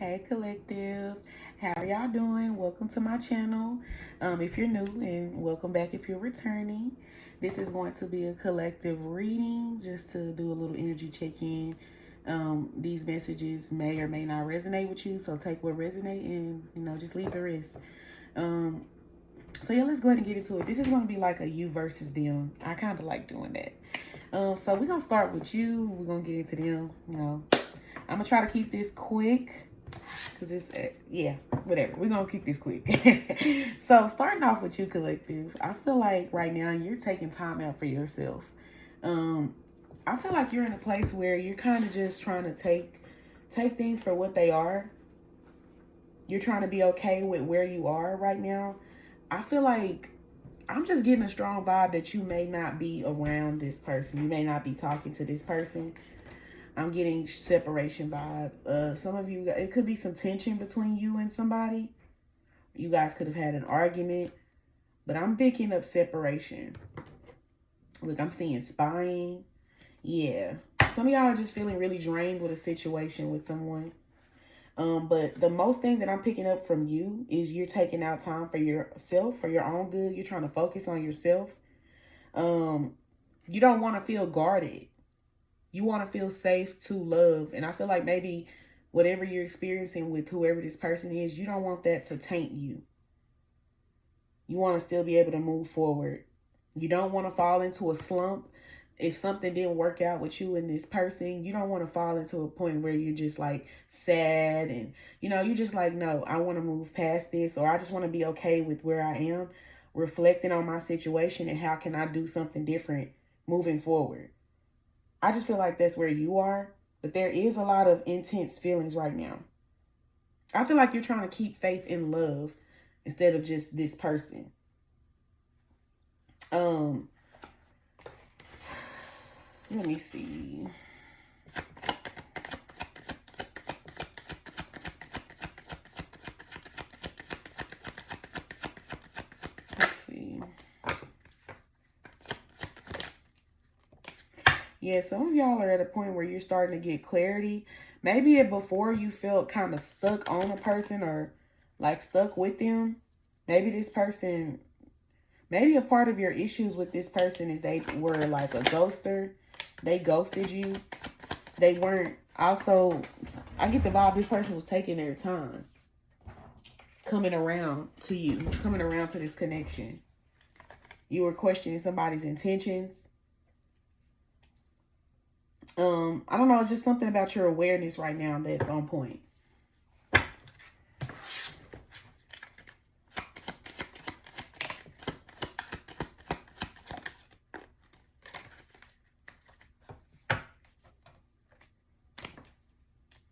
Hey collective, how are y'all doing? Welcome to my channel. If you're new, and welcome back if you're returning. This is going to be a collective reading just to do a little energy check-in. These messages may or may not resonate with you, so take what resonate and just leave the rest. So yeah, let's go ahead and get into it. This is going to be like a you versus them. I kind of like doing that. So we're gonna start with you. We're gonna get into them. I'm gonna try to keep this quick because it's yeah, whatever. We're gonna keep this quick. So starting off with you, collective, I feel like right now you're taking time out for yourself. um I feel like you're in a place where you're kind of just trying to take things for what they are. You're trying to be okay with where you are right now. I feel like I'm just getting a strong vibe that you may not be around this person. You may not be talking to this person. I'm getting separation vibe. Some of you, it could be some tension between you and somebody. You guys could have had an argument, but I'm picking up separation. Look, I'm seeing spying. Yeah. Some of y'all are just feeling really drained with a situation with someone. But the most thing that I'm picking up from you is you're taking out time for yourself, for your own good. You're trying to focus on yourself. You don't want to feel guarded. You want to feel safe to love. And I feel like maybe whatever you're experiencing with whoever this person is, you don't want that to taint you. You want to still be able to move forward. You don't want to fall into a slump. If something didn't work out with you and this person, you don't want to fall into a point where you're just like sad and, you're just like, no, I want to move past this, or I just want to be okay with where I am, reflecting on my situation and how can I do something different moving forward. I just feel like that's where you are, but there is a lot of intense feelings right now. I feel like you're trying to keep faith in love instead of just this person. Um, Let me see. Let's see. Yeah, some of y'all are at a point where you're starting to get clarity. Maybe before you felt kind of stuck on a person or like stuck with them. Maybe this person, maybe a part of your issues with this person is they were like a ghoster. They ghosted you. They weren't also, I get the vibe this person was taking their time coming around to you, coming around to this connection. You were questioning somebody's intentions. I don't know, just something about your awareness right now that's on point.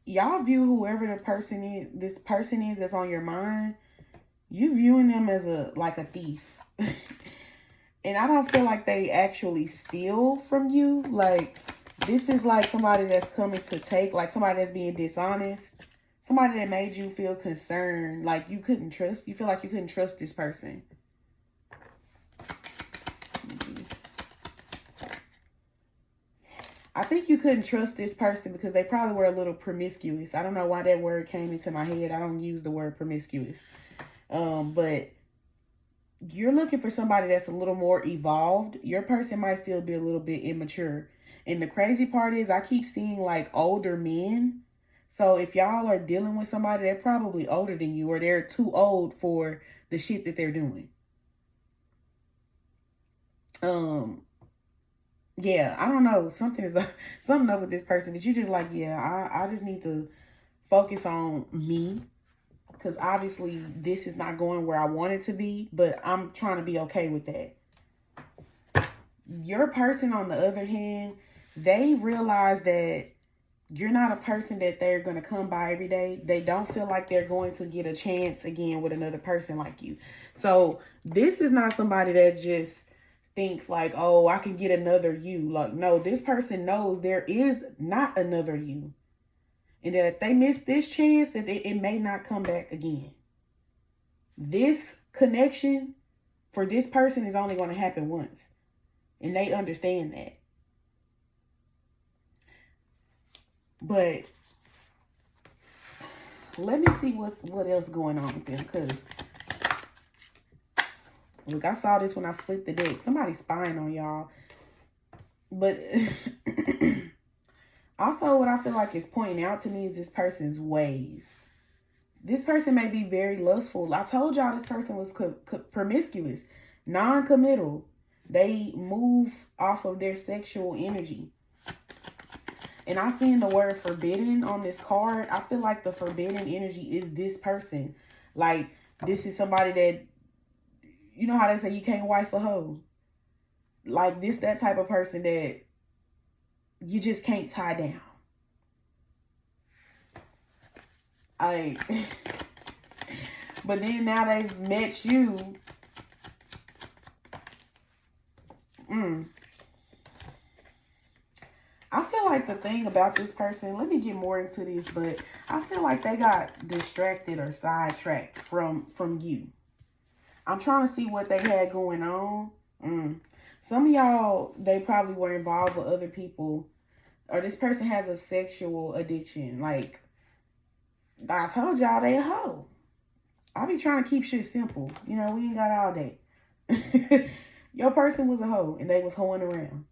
Y'all view whoever this person is that's on your mind, you viewing them as like a thief. And I don't feel like they actually steal from you. Like, this is like somebody that's coming to take, like somebody that's being dishonest. Somebody that made you feel concerned, like you feel like you couldn't trust this person. I think you couldn't trust this person because they probably were a little promiscuous. I don't know why that word came into my head. I don't use the word promiscuous. But you're looking for somebody that's a little more evolved. Your person might still be a little bit immature. And the crazy part is I keep seeing like older men. So if y'all are dealing with somebody, they're probably older than you, or they're too old for the shit that they're doing. Yeah, I don't know. Something up with this person, but you just like, yeah, I just need to focus on me. Because obviously this is not going where I want it to be, but I'm trying to be okay with that. Your person, on the other hand, they realize that you're not a person that they're going to come by every day. They don't feel like they're going to get a chance again with another person like you. So this is not somebody that just thinks like, oh, I can get another you. Like, no, this person knows there is not another you. And that if they miss this chance, that it may not come back again. This connection for this person is only going to happen once. And they understand that. But Let me see what else going on with them. Because, look, I saw this when I split the deck. Somebody's spying on y'all. But also what I feel like is pointing out to me is this person's ways. This person may be very lustful. I told y'all this person was promiscuous, non-committal. They move off of their sexual energy. And I seen the word forbidden on this card. I feel like the forbidden energy is this person. Like, this is somebody that, you know how they say you can't wife a hoe? Like, this, that type of person that you just can't tie down. But then now they've met you. I feel like the thing about this person, let me get more into this, but I feel like they got distracted or sidetracked from you. I'm trying to see what they had going on. Some of y'all, they probably were involved with other people, or this person has a sexual addiction. Like, I told y'all they a hoe. I be trying to keep shit simple. You know, we ain't got all day. Your person was a hoe, and they was hoeing around.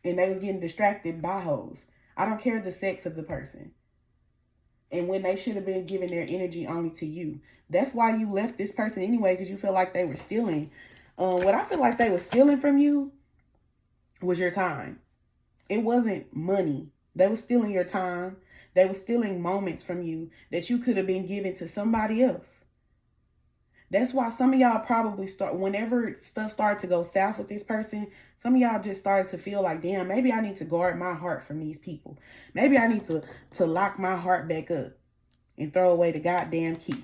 And they was getting distracted by hoes. I don't care the sex of the person. And when they should have been giving their energy only to you. That's why you left this person anyway, because you feel like they were stealing. What I feel like they were stealing from you was your time. It wasn't money. They were stealing your time. They were stealing moments from you that you could have been giving to somebody else. That's why some of y'all probably whenever stuff started to go south with this person, some of y'all just started to feel like, damn, maybe I need to guard my heart from these people. Maybe I need to lock my heart back up and throw away the goddamn key.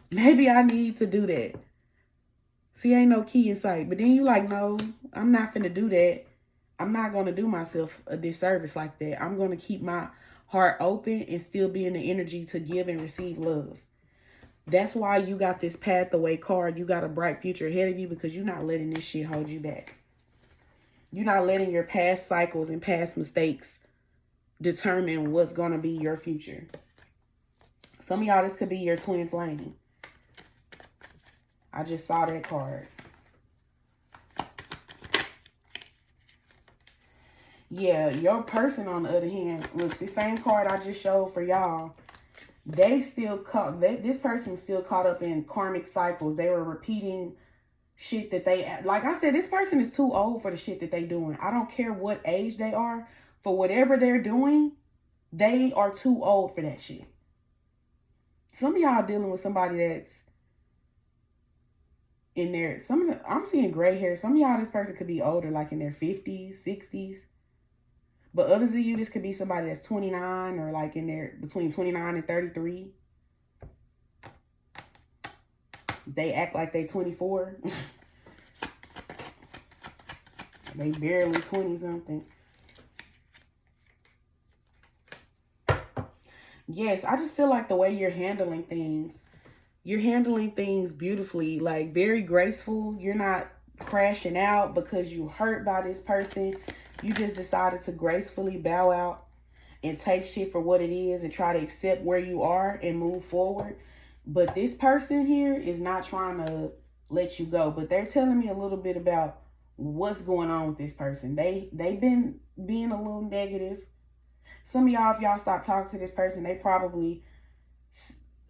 Maybe I need to do that. See, ain't no key in sight. But then you like, no, I'm not finna do that. I'm not going to do myself a disservice like that. I'm going to keep my heart open and still be in the energy to give and receive love. That's why you got this pathway card. You got a bright future ahead of you because you're not letting this shit hold you back. You're not letting your past cycles and past mistakes determine what's going to be your future. Some of y'all, this could be your twin flame. I just saw that card. Yeah, your person, on the other hand, look, the same card I just showed for y'all, they still caught, this person still caught up in karmic cycles. They were repeating shit that they, like I said, this person is too old for the shit that they doing. I don't care what age they are. For whatever they're doing, they are too old for that shit. Some of y'all dealing with somebody that's in their, I'm seeing gray hair. Some of y'all, this person could be older, like in their 50s, 60s. But others of you, this could be somebody that's 29 or like in their, between 29 and 33. They act like they 24. They barely 20 something. Yes, I just feel like the way you're handling things beautifully, like very graceful. You're not crashing out because you hurt by this person. You just decided to gracefully bow out and take shit for what it is and try to accept where you are and move forward. But this person here is not trying to let you go. But they're telling me a little bit about what's going on with this person. They've been being a little negative. Some of y'all, if y'all stop talking to this person, they probably,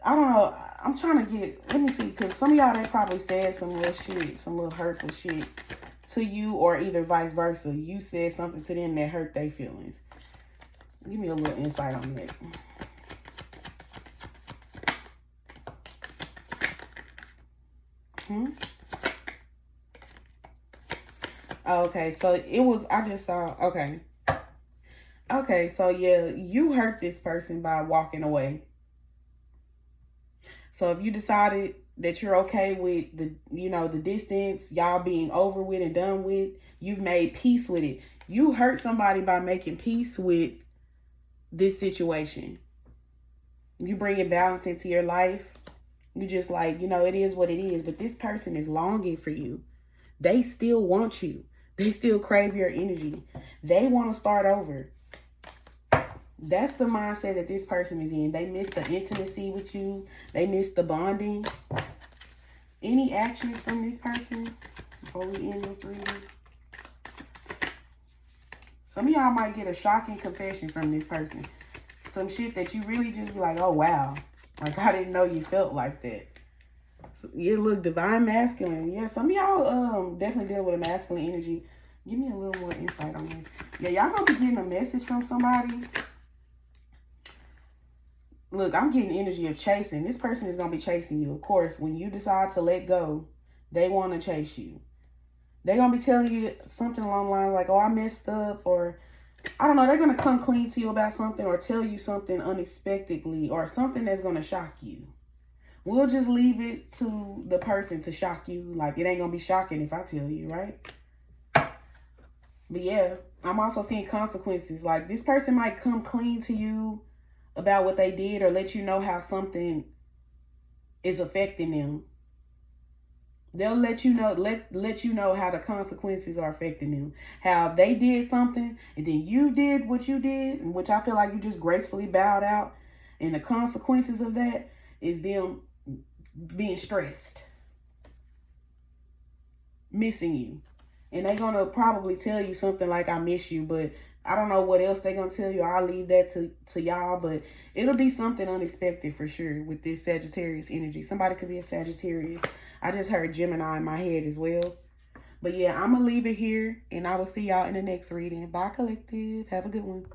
I don't know. I'm trying to get, let me see, because some of y'all, they probably said some little shit, some little hurtful shit to you, or either vice versa. You said something to them that hurt their feelings. Give me a little insight on that. Okay, so it was, I just saw, okay. Okay, so yeah, you hurt this person by walking away. So if you decided that you're okay with the, you know, the distance, y'all being over with and done with, you've made peace with it. You hurt somebody by making peace with this situation. You bring balance into your life. You just like, you know, it is what it is. But this person is longing for you. They still want you. They still crave your energy. They want to start over. That's the mindset that this person is in. They miss the intimacy with you. They miss the bonding. Any actions from this person before we end this reading? Some of y'all might get a shocking confession from this person. Some shit that you really just be like, oh, wow. Like, I didn't know you felt like that. So, you look divine masculine. Yeah, some of y'all definitely deal with a masculine energy. Give me a little more insight on this. Yeah, y'all gonna be getting a message from somebody. Look, I'm getting energy of chasing. This person is going to be chasing you. Of course, when you decide to let go, they want to chase you. They're going to be telling you something along the lines like, oh, I messed up. Or, I don't know, they're going to come clean to you about something or tell you something unexpectedly or something that's going to shock you. We'll just leave it to the person to shock you. Like, it ain't going to be shocking if I tell you, right? But yeah, I'm also seeing consequences. Like, this person might come clean to you about what they did or let you know how something is affecting them. They'll let you know, let you know how the consequences are affecting them. How they did something and then you did what you did, which I feel like you just gracefully bowed out. And the consequences of that is them being stressed, missing you. And they're going to probably tell you something like, I miss you, but I don't know what else they're going to tell you. I'll leave that to y'all, but it'll be something unexpected for sure with this Sagittarius energy. Somebody could be a Sagittarius. I just heard Gemini in my head as well. But yeah, I'm going to leave it here, and I will see y'all in the next reading. Bye, collective. Have a good one.